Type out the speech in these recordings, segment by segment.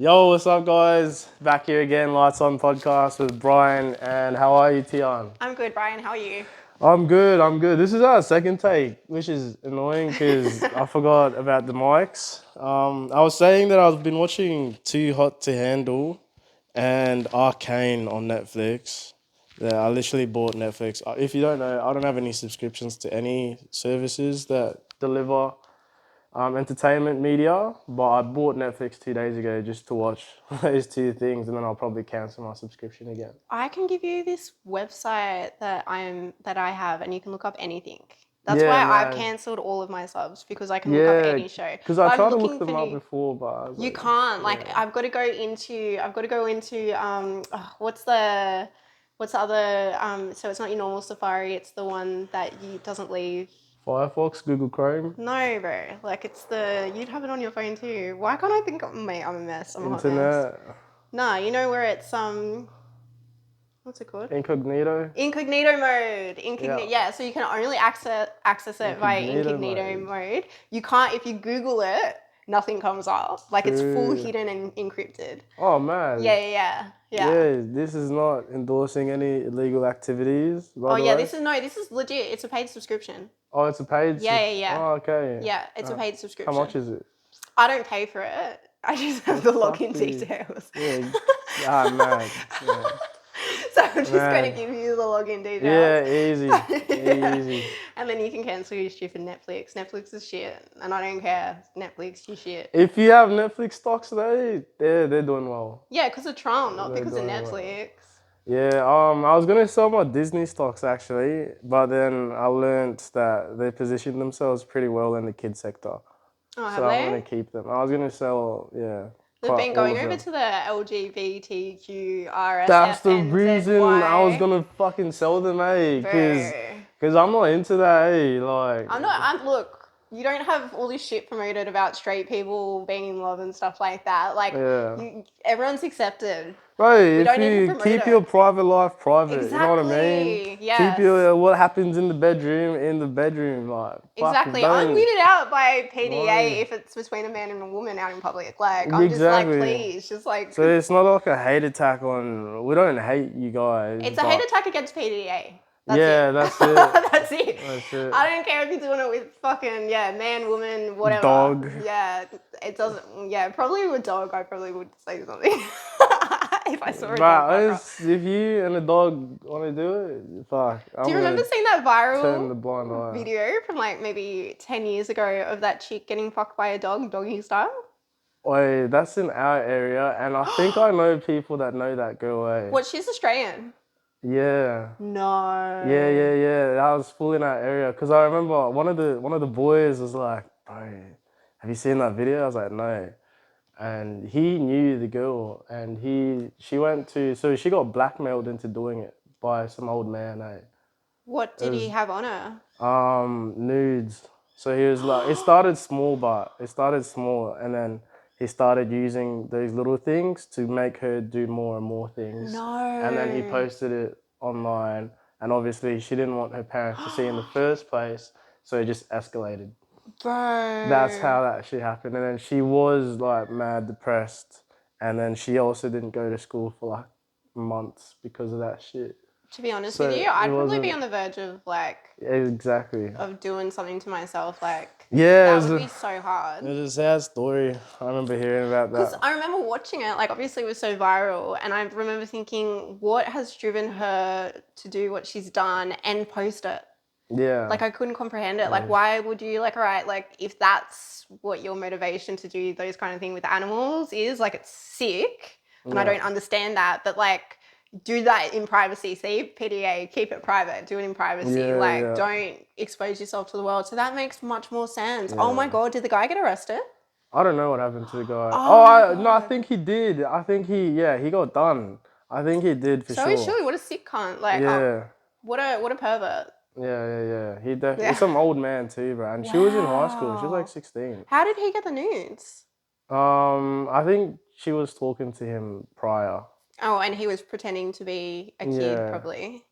Yo, what's up, guys? Back here again, Lights On podcast with Brian. And how are you, Tian? I'm good, Brian. How are you? I'm good. I'm good. This is our second take, which is annoying because I forgot about the mics. I was saying that I've been watching Too Hot to Handle and Arcane on Netflix. Yeah, I literally bought Netflix. If you don't know, I don't have any subscriptions to any services that deliver entertainment media, but I bought Netflix 2 days ago just to watch those two things, and then I'll probably cancel my subscription again. I can give you this website that I have, and you can look up anything. That's Yeah, why I've man. cancelled all of my subs because I can look up Yeah, any show. because I But I'm tried to look looking them for up new. before, but I was You like, can't. Like yeah. I've got to go into what's the other so it's not your normal Safari. It's the one that doesn't leave. Firefox, Google Chrome, No, bro. Like it's you'd have it on your phone too. Why can't I think of mate? I'm a mess. I'm a hot mess. internet, No, you know where it's what's it called? incognito. Incognito mode. Yeah, Yeah, so you can only access it via incognito incognito mode. mode. You can't if you Google it, nothing comes up. Like it's full True. hidden and encrypted. Oh man. Yeah. Yeah, this is not endorsing any illegal activities, by Oh the yeah, way. this is legit. It's a paid subscription. Oh, it's a paid. Yeah. Oh, okay. Yeah, it's a paid How subscription. much is it? I don't pay for it. I just have the Fuck login you. details. Yeah. Man. Yeah. So I'm just going to Man. give you the login details. Yeah, easy. Easy. And then you can cancel your stupid Netflix. Netflix is shit, and I don't care. Netflix, you shit. If you have Netflix stocks though, they're doing well. Yeah, because of Trump, not They're because of doing well. Netflix. Yeah, I was gonna sell my Disney stocks actually, but then I learned that they position themselves pretty well in the kid sector. Oh, have So I'm gonna they? keep them. I was gonna sell, yeah, They've quite been all going of over them. to the That's the reason I was LGBTQRSFNZY. gonna fucking sell them, eh? Bro. Cause I'm not into that, eh? Like, Look, you don't have all this shit promoted about straight people being in love and stuff like that. Like, yeah. everyone's accepted. Bro, We if don't need to you promote keep it. your private life private, you know what I mean? Exactly. Keep Yes. your what happens in the bedroom, like fucking Exactly. I'm don't. weirded out by PDA Like, if it's between a man and a woman out in public. Like, I'm just like, exactly. please, just like. So it's not like a hate attack on. We don't hate you guys. It's a hate attack against PDA. That's Yeah, it. that's it. That's it. That's it. I don't care if you're doing it with fucking, man, woman, whatever. Dog. Yeah, it doesn't. Yeah, probably with dog, I probably would say something. If I saw a dog. But if you and a dog want to do it, fuck. Do you remember seeing that turn the viral blind eye. video from like maybe 10 years ago of that chick getting fucked by a dog, doggy style? Wait, that's in our area, and I think I know people that know that girl. What, she's Australian? Yeah. No. Yeah. That was full in our area because I remember one of the boys was like, "Bro, have you seen that video?" I was like, "No," and he knew the girl, and so she got blackmailed into doing it by some old man. What did he have on her? Nudes. So he was like, it started small, and then he started using those little things to make her do more and more things. No. And then he posted it online, and obviously she didn't want her parents to see in the first place, so it just escalated. Bro. That's how that shit happened, and then she was like mad depressed, and then she also didn't go to school for like months because of that shit. To be honest So with you, I'd it probably be wasn't- on the verge of like Exactly. of doing something to myself. Like Yeah, that would be so hard. It was a sad story. I remember hearing about Because that. I remember watching it, like obviously it was so viral, and I remember thinking, what has driven her to do what she's done and post it? Yeah. Like I couldn't comprehend it. Like why would you like, all right, like if that's what your motivation to do those kind of thing with animals is, like it's sick, and I Yeah. don't understand that, but like do that in privacy. See, PDA, keep it private, do it in privacy. Yeah. Don't expose yourself to the world. So that makes much more sense. Oh my God, did the guy get arrested? I don't know what happened to the guy. Oh my No, I God. think he did. I think he got done. I think he did for So sure. is Shui, what a sick cunt. Like, Yeah. what a pervert. Yeah. Yeah. He's some old man too, bro. And she was in high school. She was like Wow. 16. How did he get the nudes? I think she was talking to him prior. Oh, and he was pretending to be a kid, Yeah. probably.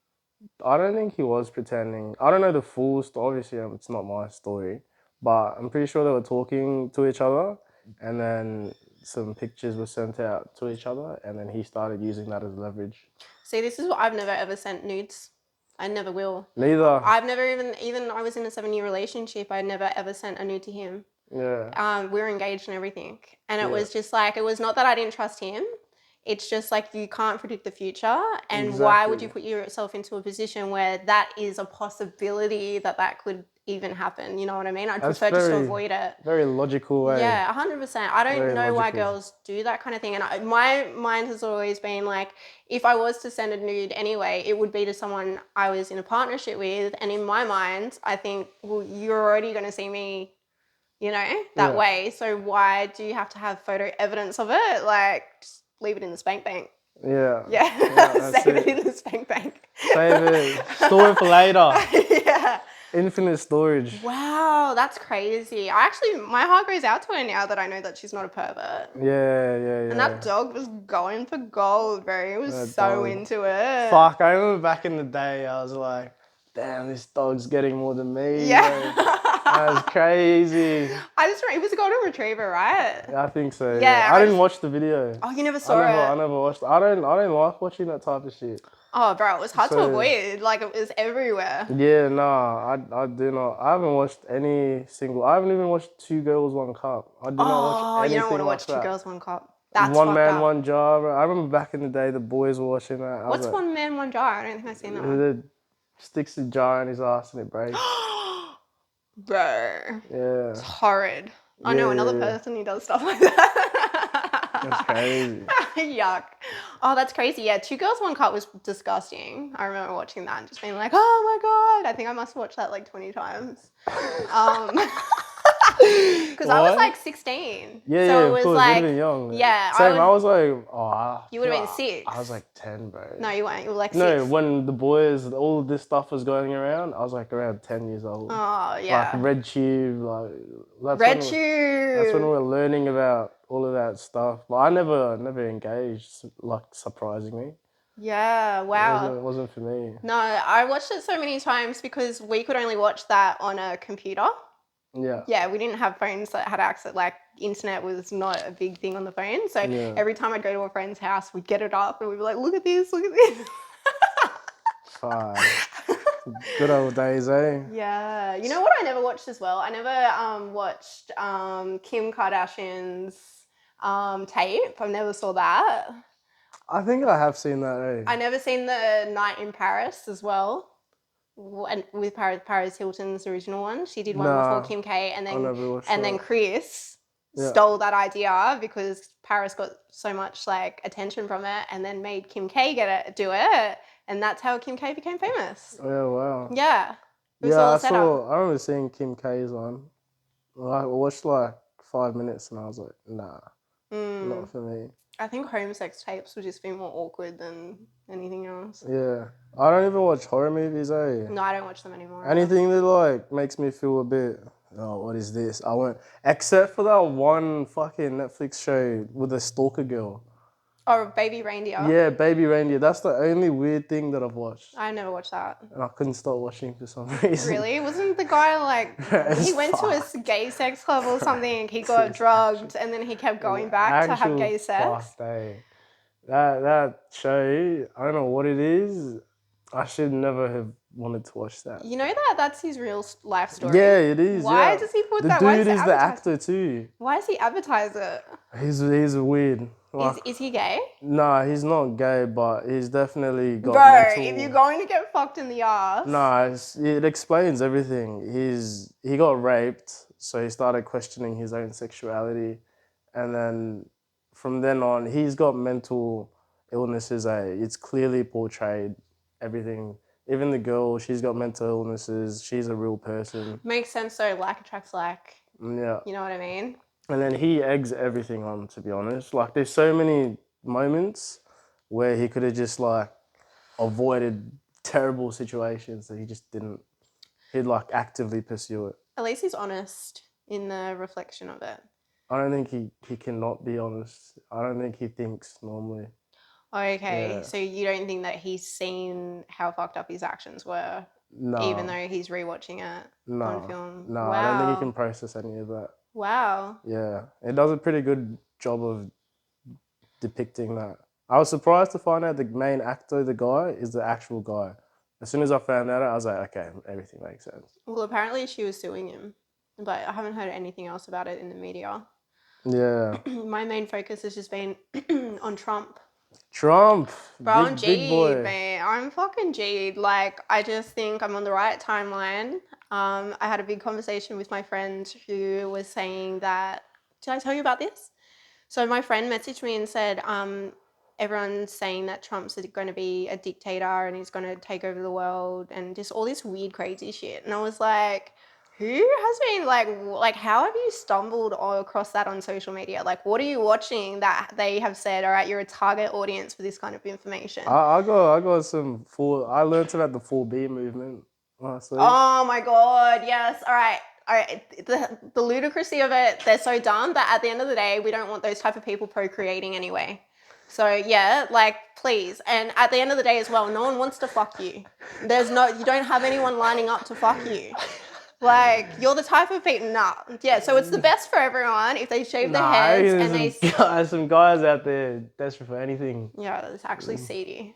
I don't think he was pretending. I don't know the full story. Obviously, it's not my story, but I'm pretty sure they were talking to each other, and then some pictures were sent out to each other, and then he started using that as leverage. See, this is what I've never ever sent nudes. I never will. Neither. I've never even I was in a 7-year relationship. I never ever sent a nude to him. Yeah. We were engaged and everything, and it Yeah. was just like, it was not that I didn't trust him. It's just like, you can't predict the future, and why would you put yourself into a position where that is a possibility that could even happen? You know what I mean? I'd prefer just to avoid it. Very logical way. Yeah, 100%. I don't Very know why logical. girls do that kind of thing. And my mind has always been like, if I was to send a nude anyway, it would be to someone I was in a partnership with. And in my mind, I think, well, you're already going to see me, you know, that way. So why do you have to have photo evidence of it? Like, just leave it in the spank bank. Yeah. Yeah. Save it in the spank bank. Save it. Store it for later. Yeah. Infinite storage. Wow, that's crazy. My heart goes out to her now that I know that she's not a pervert. Yeah. And that dog was going for gold, bro. He was so into it. Fuck, I remember back in the day, I was like, damn, this dog's getting more than me. Yeah. That was crazy. I just remember, it was a golden retriever, right? Yeah, I think so. Yeah, I didn't watch the video. Oh, you never saw it? I never watched it. I don't like watching that type of shit. Oh, bro, it was hard to avoid. Like, it was everywhere. Yeah, nah, I do not. I haven't watched any single. I haven't even watched Two Girls, One Cup. I do not watch anything. You don't want to watch like Two Girls, One Cup. That's One Man, up. One Jar. Bro. I remember back in the day, the boys were watching that. What's like, One Man, One Jar? I don't think I've seen that one. It sticks the jar in his ass and it breaks. Bro. Yeah. It's horrid. I know another person who does stuff like that. That's crazy. Yuck. Oh, that's crazy. Yeah, Two Girls, One Cup was disgusting. I remember watching that and just being like, oh my God. I think I must have watched that like 20 times. Because I was like 16. Yeah, so it was cool. like, You'd have been young. Yeah. Same, I was like, you would have been 6. I was like 10, bro. No, you weren't. You were like 6. No, when the boys, all this stuff was going around, I was like around 10 years old. Oh, yeah. Like Red Tube, like Red Tube. That's when we were learning about all of that stuff. But I never engaged, like, surprisingly. Yeah, wow. It wasn't for me. No, I watched it so many times because we could only watch that on a computer. Yeah. Yeah, we didn't have phones that had access, like internet was not a big thing on the phone. So every time I'd go to a friend's house, we'd get it up and we'd be like, look at this, look at this. Fuck. Good old days, eh? Yeah. You know what I never watched as well? I never watched Kim Kardashian's tape. I never saw that. I think I have seen that, eh? I never seen the Night in Paris as well. And with Paris Hilton's original one. She did one before Kim K, and then Chris stole that idea because Paris got so much like attention from it, and then made Kim K do it, and that's how Kim K became famous. Yeah, wow. Yeah. I remember seeing Kim K's one. I watched like 5 minutes and I was like, nah, not for me. I think home sex tapes would just be more awkward than anything else. Yeah. I don't even watch horror movies, eh? No, I don't watch them anymore. Anything that like makes me feel a bit, oh, what is this? I won't. Except for that one fucking Netflix show with the stalker girl. Oh, Baby Reindeer. Yeah, Baby Reindeer. That's the only weird thing that I've watched. I never watched that. And I couldn't stop watching for some reason. Really? Wasn't the guy like, he went to a gay sex club or something, he got drugged, and then he kept going back to have gay sex? That show, I don't know what it is. I should never have wanted to watch that. You know that's his real life story? Yeah, it is. Why does he put that? The dude is the actor too. Why does he advertise it? He's weird. Like, is he gay? Nah, he's not gay, but he's definitely got mental... if you're going to get fucked in the ass... Nah, it explains everything. He got raped, so he started questioning his own sexuality. And then from then on, he's got mental illnesses. It's clearly portrayed, everything. Even the girl, she's got mental illnesses. She's a real person. Makes sense though, like attracts like. Yeah. You know what I mean? And then he eggs everything on, to be honest. Like, there's so many moments where he could have just, like, avoided terrible situations that he just didn't. He'd, like, actively pursue it. At least he's honest in the reflection of it. I don't think he cannot be honest. I don't think he thinks normally. Okay, Yeah. So you don't think that he's seen how fucked up his actions were? No. Even though he's rewatching it on film? No, Wow. I don't think he can process any of that. Wow. Yeah. It does a pretty good job of depicting that. I was surprised to find out the main actor, the guy, is the actual guy. As soon as I found that out, I was like, okay, everything makes sense. Well, apparently she was suing him, but I haven't heard anything else about it in the media. Yeah. My main focus has just been on Trump. Trump, bro, I'm G'd, man. I'm fucking G'd. Like, I just think I'm on the right timeline. I had a big conversation with my friend who was saying that. Did I tell you about this? So my friend messaged me and said, everyone's saying that Trump's going to be a dictator and he's going to take over the world and just all this weird, crazy shit. And I was like, who has been like how have you stumbled across that on social media? Like, what are you watching that they have said, all right, you're a target audience for this kind of information? I got some I learned about the 4B movement last week. Oh my God, yes. All right. The ludicrousy of it, they're so dumb that at the end of the day, we don't want those type of people procreating anyway. So yeah, like, please. And at the end of the day as well, no one wants to fuck you. You don't have anyone lining up to fuck you. Like, you're the type of people, yeah, so it's the best for everyone if they shave their heads and there's some guys out there desperate for anything. Yeah, that's actually seedy.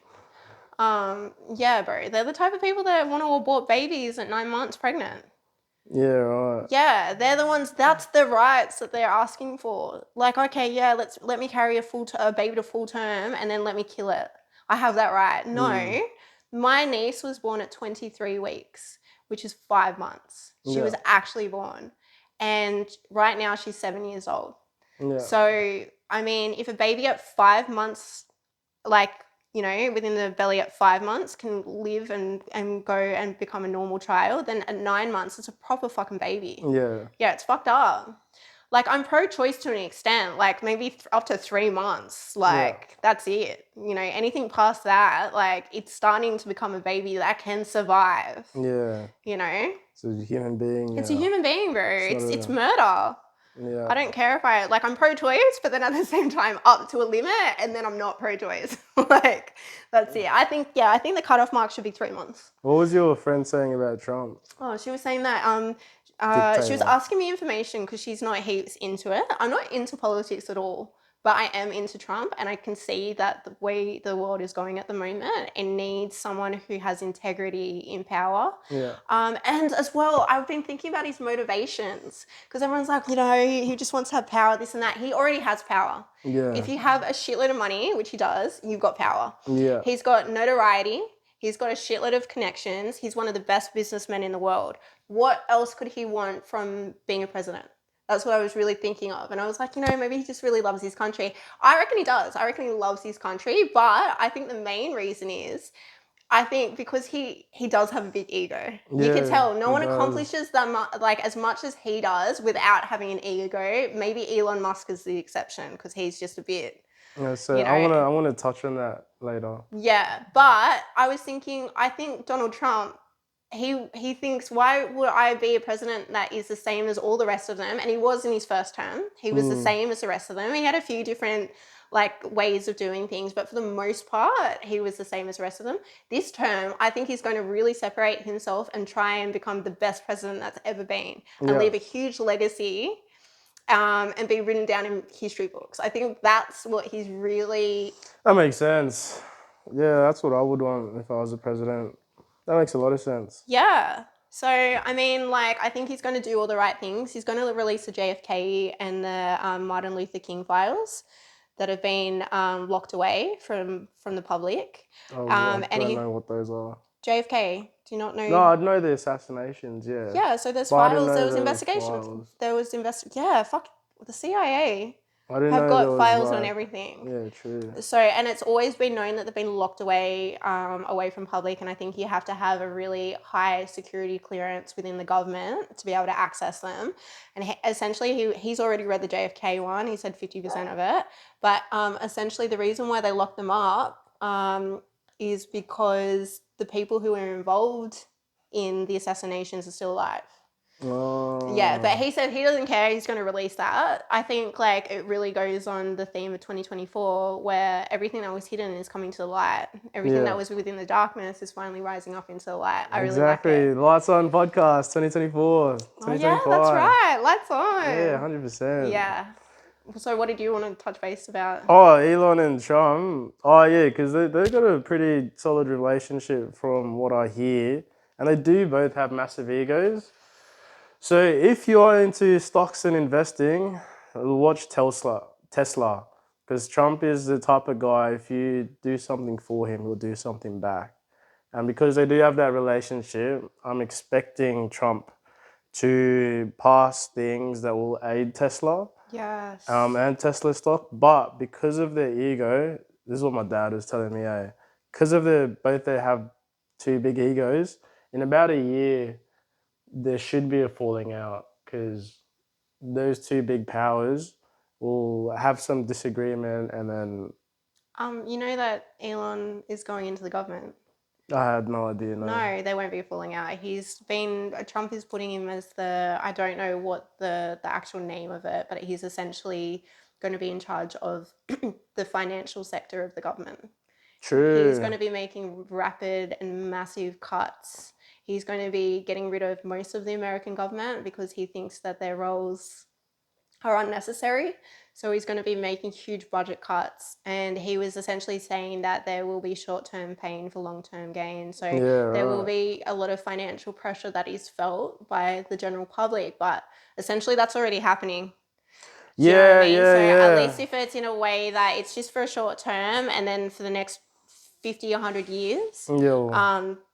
Yeah, bro, they're the type of people that want to abort babies at 9 months pregnant. Yeah, right. Yeah, they're the ones, that's the rights that they're asking for. Like, okay, yeah, let me carry a baby to full term and then let me kill it. I have that right. No, my niece was born at 23 weeks, which is 5 months. She was actually born. And right now she's 7 years old. Yeah. So, I mean, if a baby at 5 months, like, you know, within the belly at 5 months can live and go and become a normal child, then at 9 months, it's a proper fucking baby. Yeah. Yeah, it's fucked up. Like, I'm pro-choice to an extent, like maybe up to 3 months, like that's it. You know, anything past that, like it's starting to become a baby that can survive. Yeah. You know? It's a human being. It's a human being, bro. It's murder. Yeah. I don't care if I'm pro-choice, but then at the same time up to a limit, and then I'm not pro-choice. Like, that's it. I think the cutoff mark should be 3 months. What was your friend saying about Trump? Oh, she was saying that she was asking me information because she's not heaps into it. I'm not into politics at all, but I am into Trump, and I can see that the way the world is going at the moment, it needs someone who has integrity in power. Yeah. And as well, I've been thinking about his motivations, because everyone's like, you know, he just wants to have power, this and that. He already has power. Yeah. If you have a shitload of money, which he does, you've got power. Yeah. He's got notoriety. He's got a shitload of connections. He's one of the best businessmen in the world. What else could he want from being a president? That's what I was really thinking of. And I was like, you know, maybe he just really loves his country. I reckon he does. I reckon he loves his country. But I think the main reason is, I think because he does have a big ego. Yeah, you can tell no one accomplishes that much, like as much as he does without having an ego. Maybe Elon Musk is the exception because he's just a bit... Yeah, so you know, I want to touch on that later. Yeah, but I was thinking, I think Donald Trump, he thinks, why would I be a president that is the same as all the rest of them? And he was in his first term. He was the same as the rest of them. He had a few different ways of doing things, but for the most part, he was the same as the rest of them. This term, I think he's going to really separate himself and try and become the best president that's ever been and leave a huge legacy. And be written down in history books. I think that's what he's really... That makes sense. Yeah, that's what I would want if I was a president. That makes a lot of sense. Yeah. So, I mean, I think he's going to do all the right things. He's going to release the JFK and the Martin Luther King files that have been locked away from the public. Oh, I don't know what those are. JFK. Do you not know? No, I know the assassinations, yeah. Yeah, so there's files, there was investigations. Fuck, the CIA have got files on everything. Yeah, true. So, and it's always been known that they've been locked away from public, and I think you have to have a really high security clearance within the government to be able to access them. And essentially, he's already read the JFK one. He said 50% of it. But essentially, the reason why they locked them up is because the people who were involved in the assassinations are still alive. Oh. Yeah, but he said he doesn't care. He's going to release that. I think it really goes on the theme of 2024 where everything that was hidden is coming to the light. Everything that was within the darkness is finally rising up into the light. I really like it. Lights On podcast 2024. Oh, yeah, that's right. Lights on. Yeah, 100%. Yeah. So what did you want to touch base about? Oh, Elon and Trump. Oh, yeah, because they've got a pretty solid relationship from what I hear. And they do both have massive egos. So if you are into stocks and investing, watch Tesla. Because Trump is the type of guy, if you do something for him, he'll do something back. And because they do have that relationship, I'm expecting Trump to pass things that will aid Tesla. Yes. And Tesla stock, but because of their ego, this is what my dad was telling me, because of both they have two big egos, in about a year, there should be a falling out because those two big powers will have some disagreement and then. You know that Elon is going into the government? I had no idea, no. No, they won't be falling out. Trump is putting him as I don't know what the actual name of it, but he's essentially going to be in charge of the financial sector of the government. True. He's going to be making rapid and massive cuts. He's going to be getting rid of most of the American government because he thinks that their roles are unnecessary. So he's going to be making huge budget cuts. And he was essentially saying that there will be short-term pain for long-term gain. So there will be a lot of financial pressure that is felt by the general public. But essentially that's already happening. Do you know what I mean? So at least if it's in a way that it's just for a short term and then for the next 50, 100 years.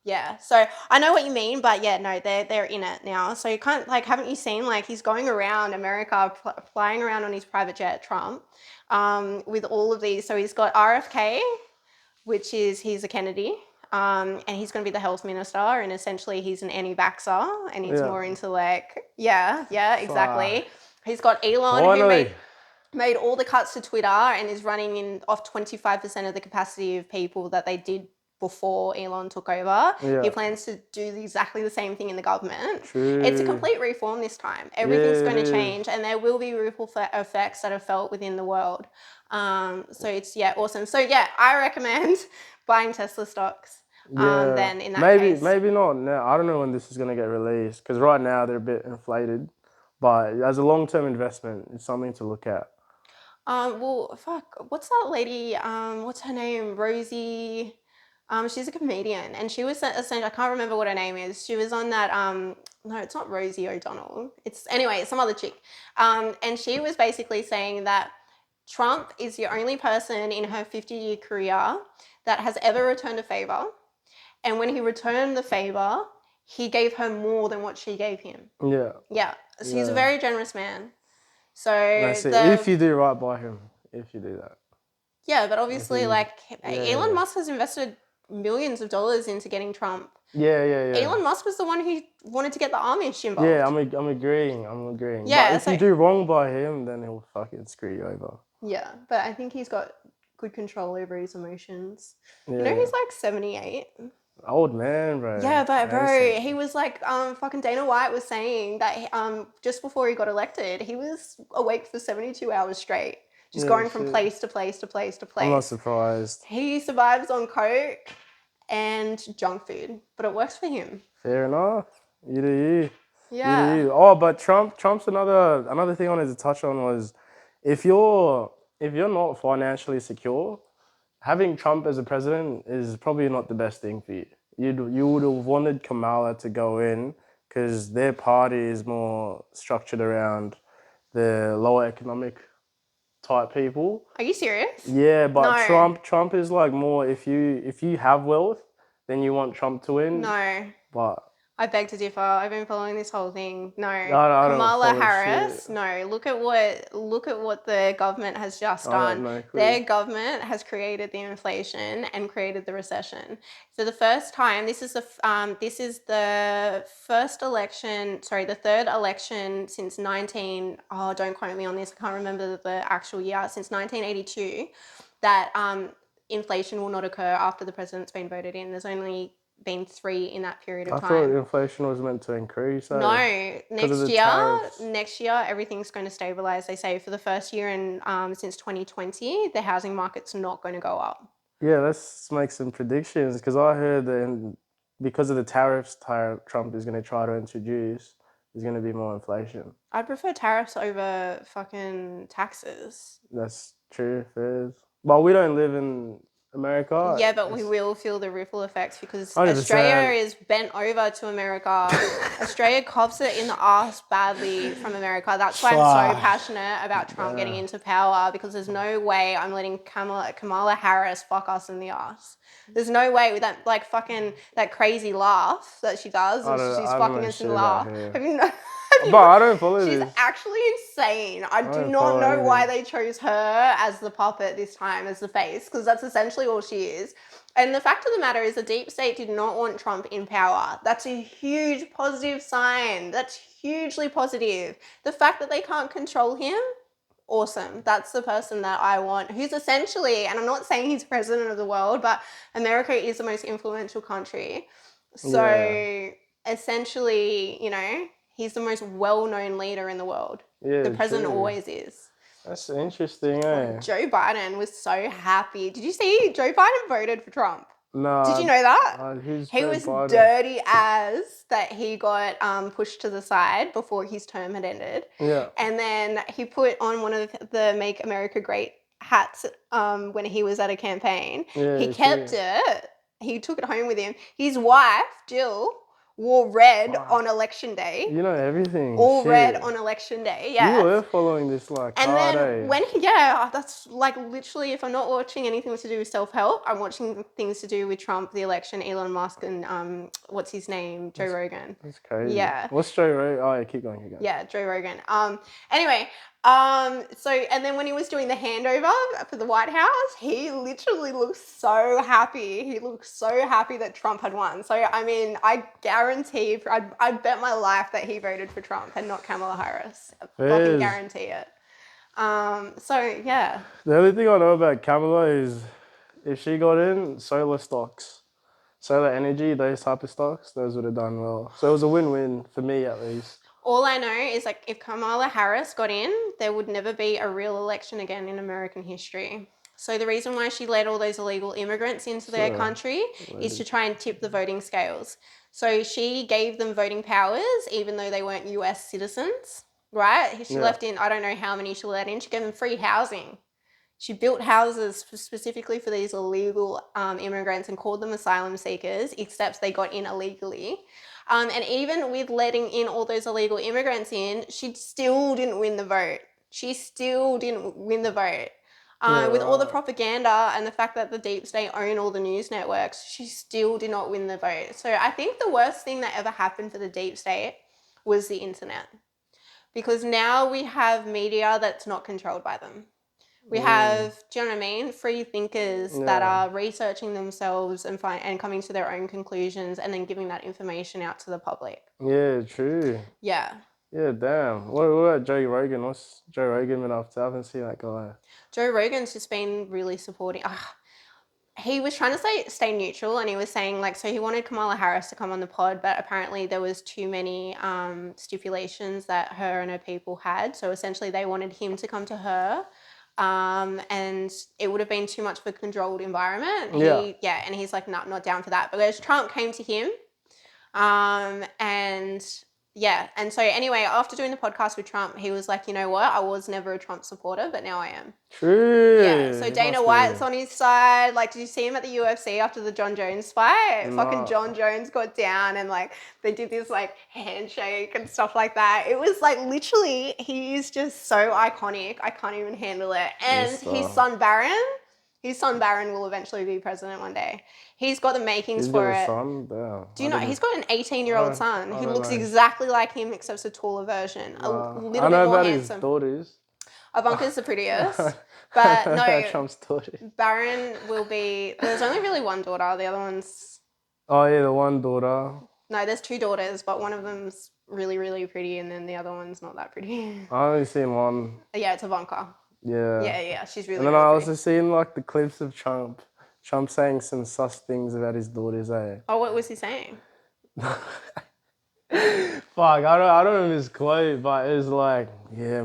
Yeah. So I know what you mean, but yeah, no, they're in it now. So you can't, like, haven't you seen, like, he's going around America, flying around on his private jet, Trump, with all of these. So he's got RFK, which is, he's a Kennedy. And he's going to be the health minister, and essentially he's an anti-vaxxer, and he's more into like, exactly. He's got Elon, who made all the cuts to Twitter and is running in off 25% of the capacity of people that they did before Elon took over. He plans to do exactly the same thing in the government. True. It's a complete reform this time. Everything's going to change, and there will be ripple effects that are felt within the world. So it's, awesome. So I recommend buying Tesla stocks. Then in that case. Maybe not now. I don't know when this is going to get released because right now they're a bit inflated. But as a long-term investment, it's something to look at. What's that lady? What's her name? Rosie. She's a comedian, and she was essentially, I can't remember what her name is. She was on that. No, it's not Rosie O'Donnell. It's some other chick. And she was basically saying that Trump is the only person in her 50-year career that has ever returned a favor, and when he returned the favor, he gave her more than what she gave him. Yeah. So he's a very generous man. So if you do right by him, if you do that. Yeah, but obviously, Elon Musk has invested millions of dollars into getting Trump. Elon Musk was the one who wanted to get the Amish involved. Yeah, I'm agreeing. Yeah, but if you do wrong by him, then he'll fucking screw you over. Yeah, but I think he's got good control over his emotions. You know, he's like 78. Old man, bro. Yeah, but bro, he was like, fucking Dana White was saying that just before he got elected, he was awake for 72 hours straight. Just going from place to place to place to place. I'm not surprised. He survives on coke and junk food, but it works for him. Fair enough. You do you. Yeah. You do you. Oh, but Trump's another thing I wanted to touch on was if you're not financially secure, having Trump as a president is probably not the best thing for you. You would have wanted Kamala to go in because their party is more structured around the lower economic type people. Are you serious? Yeah, but no. Trump is like more if you have wealth, then you want Trump to win. No. But I beg to differ. I've been following this whole thing. No, Kamala Harris. Shit. No, look at what the government has just done. Their government has created the inflation and created the recession. For the first time, this is the first election. Sorry, the third election since 19. Oh, don't quote me on this. I can't remember the actual year. Since 1982, that inflation will not occur after the president's been voted in. There's only been 3 in that period of time. I thought inflation was meant to increase. No, next year everything's going to stabilize. They say for the first year in since 2020, the housing market's not going to go up. Yeah, let's make some predictions because I heard that because of the tariffs Trump is going to try to introduce, there's going to be more inflation. I'd prefer tariffs over fucking taxes. That's true, fair. But we don't live in America. Yeah, but we will feel the ripple effects because 100%. Australia is bent over to America. Australia cops it in the ass badly from America. That's why I'm so passionate about Trump getting into power, because there's no way I'm letting Kamala Harris fuck us in the ass. There's no way with that, like, fucking, that crazy laugh that she does. And she's fucking us in the laugh. Have you know? But I don't follow this. She's actually insane. I do not know why they chose her as the puppet this time, as the face, because that's essentially all she is. And the fact of the matter is the deep state did not want Trump in power. That's a huge positive sign. That's hugely positive. The fact that they can't control him, awesome. That's the person that I want, who's essentially, and I'm not saying he's president of the world, but America is the most influential country. So essentially, you know, he's the most well-known leader in the world. Yeah, the president always is. That's interesting, eh? Joe Biden was so happy. Did you see Joe Biden voted for Trump? No. Did you know that? He was dirty as that he got pushed to the side before his term had ended. Yeah. And then he put on one of the Make America Great hats when he was at a campaign. Yeah, he kept it. He took it home with him. His wife, Jill, wore red on election day. You know everything. All red on election day, yeah. You were following this like and hard, then when that's like literally, if I'm not watching anything to do with self-help, I'm watching things to do with Trump, the election, Elon Musk, and what's his name? Joe Rogan. That's crazy. Yeah. What's Joe Rogan? Oh yeah, keep going. Yeah, Joe Rogan. Anyway, so, and then when he was doing the handover for the White House, he literally looked so happy. He looked so happy that Trump had won. So, I mean, I guarantee, I'd bet my life that he voted for Trump and not Kamala Harris. I fucking guarantee it. So, yeah. The only thing I know about Kamala is if she got in, solar stocks, solar energy, those type of stocks, those would have done well. So it was a win-win for me at least. All I know is, like, if Kamala Harris got in, there would never be a real election again in American history. So the reason why she let all those illegal immigrants into their country is to try and tip the voting scales. So she gave them voting powers, even though they weren't US citizens, right? She left in, I don't know how many she let in. She gave them free housing. She built houses specifically for these illegal immigrants and called them asylum seekers, except they got in illegally. And even with letting in all those illegal immigrants in, she still didn't win the vote. She still didn't win the vote. With all the propaganda and the fact that the deep state own all the news networks, she still did not win the vote. So I think the worst thing that ever happened for the deep state was the internet. Because now we have media that's not controlled by them. We have, do you know what I mean? Free thinkers that are researching themselves and coming to their own conclusions and then giving that information out to the public. Yeah, true. Yeah. Yeah, damn. What about Joe Rogan? What's Joe Rogan been up to? I haven't seen that guy. Joe Rogan's just been really supporting. He was trying to stay neutral, and he was saying, like, so he wanted Kamala Harris to come on the pod, but apparently there was too many stipulations that her and her people had. So essentially they wanted him to come to her. And it would have been too much of a controlled environment. And he's like, no, not down for that. But as Trump came to him, and so anyway, after doing the podcast with Trump, he was like, you know what? I was never a Trump supporter, but now I am. True. Yeah. So Dana White's on his side. Like, did you see him at the UFC after the John Jones fight? No. Fucking John Jones got down and like they did this like handshake and stuff like that. It was like literally, he is just so iconic. I can't even handle it. And his son Barron will eventually be president one day. He's got the makings for it. Do you know? He's got an 18-year-old son who looks exactly like him, except it's a taller version. A little bit more handsome. His daughters. Ivanka's the prettiest. But no, Trump's daughter. Barron will be... There's only really one daughter. The other one's... Oh, yeah, the one daughter. No, there's two daughters, but one of them's really, really pretty, and then the other one's not that pretty. I only seen one. Yeah, it's Ivanka. Yeah, she's really. And then I also seen like the clips of Trump saying some sus things about his daughters. Oh, what was he saying? Fuck, I don't know his quote, but it was like, yeah,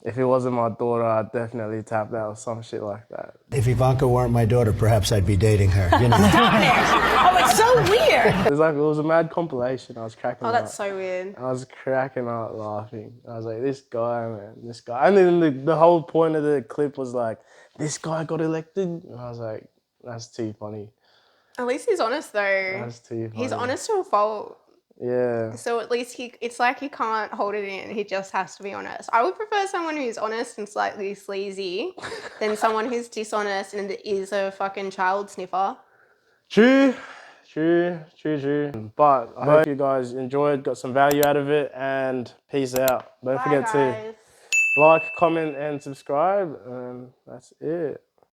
If it wasn't my daughter, I'd definitely tap out or some shit like that. If Ivanka weren't my daughter, perhaps I'd be dating her. You know? Oh, it's so weird. It was a mad compilation. I was cracking up. Oh, that's so weird. I was cracking up laughing. I was like, this guy, man, this guy. And then the whole point of the clip was like, this guy got elected. And I was like, that's too funny. At least he's honest though. That's too funny. He's honest to a fault. Yeah. So at least it's like he can't hold it in. He just has to be honest. I would prefer someone who's honest and slightly sleazy than someone who's dishonest and is a fucking child sniffer. True. But I hope you guys enjoyed, got some value out of it, and peace out. Don't forget to like, comment, and subscribe, and that's it.